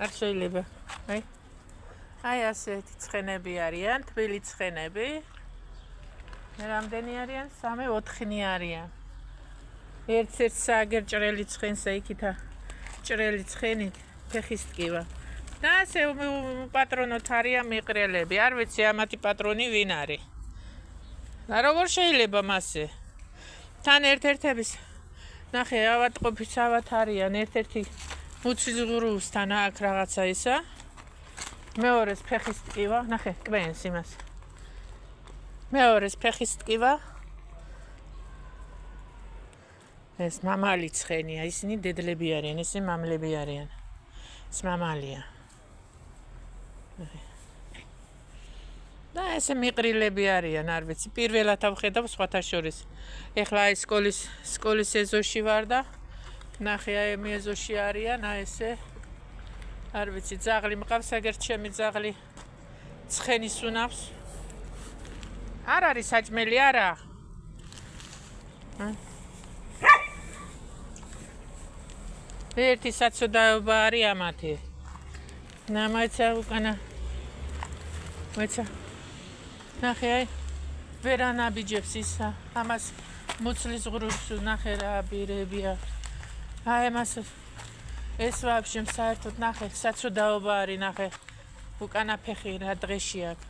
არ შეიძლება. აი ასეთი ცხენები არიან, თბილი ცხენები. რამდენი არიან? 3-4-ნი არიან. ერთ-ერთ სააგერ ჭრელი ცხენსა იქითა ჭრელი ცხენით ფეხის ტკივა. და ასე პატრონოთ არიან მიყრელები. არ ვიცი ამათი პატრონი ვინ არის. და როგორ შეიძლება მასე? თან ერთ-ერთების ნახე ავატყოფის ავათ არიან, ერთ-ერთი მუცლის ღრუვსთან აქ რაღაცა ისა. მეორეს ფეხის ტკივა, ნახე, ტკბენს იმას. მეორეს ფეხის ტკივა. ეს მამალი ცხენია, ისინი დედლები არიან, ისინი მამლები არიან. ეს მამალია. და ესე მიყრილები არიან, არ ვიცი, პირველად ავხედავ სხვათა შორის. ეხლა აი სკოლის ეზოში ვარ და ნახე აი მე ეზოში არიან, აი ესე არ ვიცი, ძაღლი მყავს, აგერ ჩემი ძაღლი ცხენის უნავს. არ არის საჭმელი, არა? ერთი საცოდაობა არის ამათი. ნამაცა უკანა. მეცა. ნახე აი ვერ ანაბიჯებს ისა. ამას მუცლის ღრუვს ნახე რა ბირებია. აი მას ეს ვაფშე საერთოდ ნახე საცოდაობა არის, ნახე. უკანა ფეხი რა დღეში აქვს.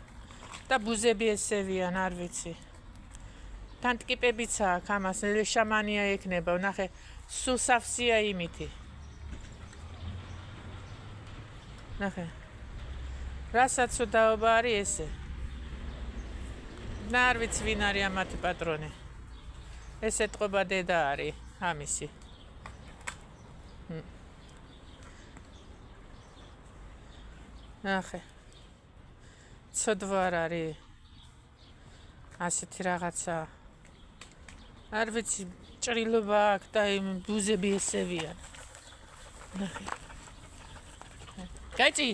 და ბუზები ესევიან, არ ვიცი. თან ტკიპებიც აქვს ამას, ლეშამანია ექნება, ნახე, სულ სავსეა იმითი. ნახე. რა საცოდაობა არის ესე? და არ ვიცი ვინ არის ამათი პატრონი. ეს ეთყობა დედა არის, ამისი. ნახე. ცოდვა არ არის. ასეთი რაღაცა. არ ვიცი, ჭრილობა აქვს და იმ ბუზები ესევიან. ნახე. გაიწი.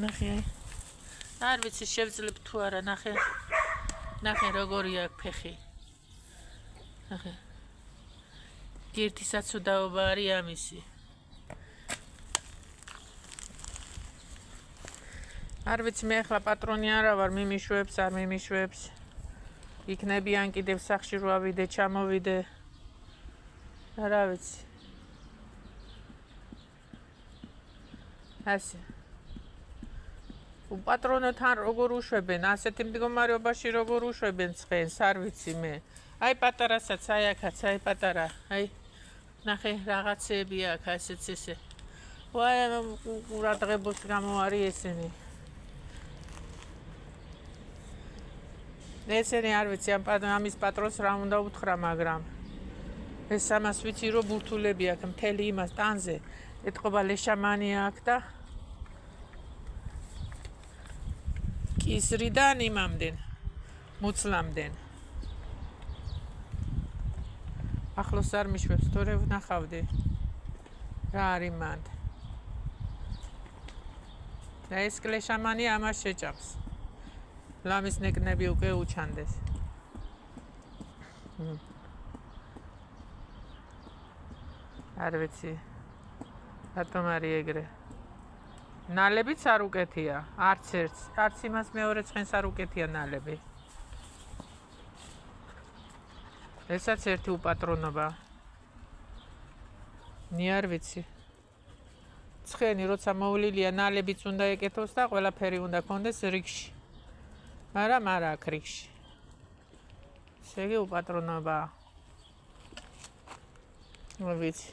ნახე. არ ვიცი შევძლებ თუ არა, ნახე. ნახე როგორი აქვს ფეხი. ნახე. ერთი საცოდაობა არის ამისი. არ ვიცი მე ახლა პატრონი არა ვარ, მიმიშვებს, არ მიმიშვებს. იქნებიან კიდევ სახში რო ავიდე, ჩამოვიდე. რა ვიცი. ასე. პატრონთან როგორ უშვებენ, ასეთი მდგომარეობაში როგორ უშვებენ ცხენს, არ ვიცი მე. აი პატარასაც, აი აქაც, აი პატარა, აი. ნახე რაღაცეები აქ, ასეც ესე. ვაი, ყურადღებას გამო არის ესენი. ესენი არ ვიცი, ამის პატრონს რა უნდა უთხრა, მაგრამ ეს ამას ვიცი, რომ ბურთულები აქვს მთელი იმას ტანზე. ეთყობა ლეშამანია აქვს და კისრიდან იმამდენ, მუცლამდენ. ახლოს არ მიშვებს, თორე ვნახავდი. რა არის მანდ. და ეს ლეშამანია ამას შეჭამს. ლამის ნეკნები უკვე უჩანდეს. არ ვიცი. რატომ არის ეგრე? ნალებიც არ უკეთია, არც იმას მეორე ცხენს არ უკეთია ნალები. ესაც ერთი უპატრონობა. არ ვიცი. ცხენი როცა მოვლილია, ნალებიც უნდა ეკეთოს და ყველაფერი უნდა კონდეს რიგში. მაგრამ არ აქვს რიგში. ესე იგი უპატრონობა. ვიცი.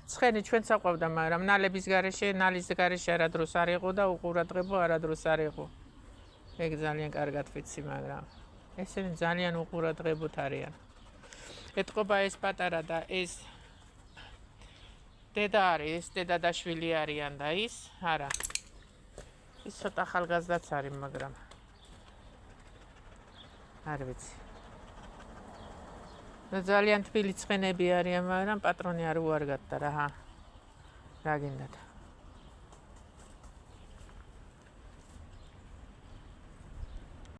ცხენი ჩვენც აყვავდა, მაგრამ ნალების გარეშე, ნალის გარეშე არადროს არ იყო და უყურადღებო არადროს არ იყო. ეგ ძალიან კარგად ვიცი, მაგრამ ესენი ძალიან უყურადღებოთ არიან. ეთყობა ეს პატარა და ეს დედა არის, ეს დედა და შვილი არიან და ის არა. ის ცოტა ახალგაზრდაც არის, მაგრამ არ ვიცი. ძალიან თბილი ცხენები არიან, მაგრამ პატრონი არ უარგად და რა გინდათ.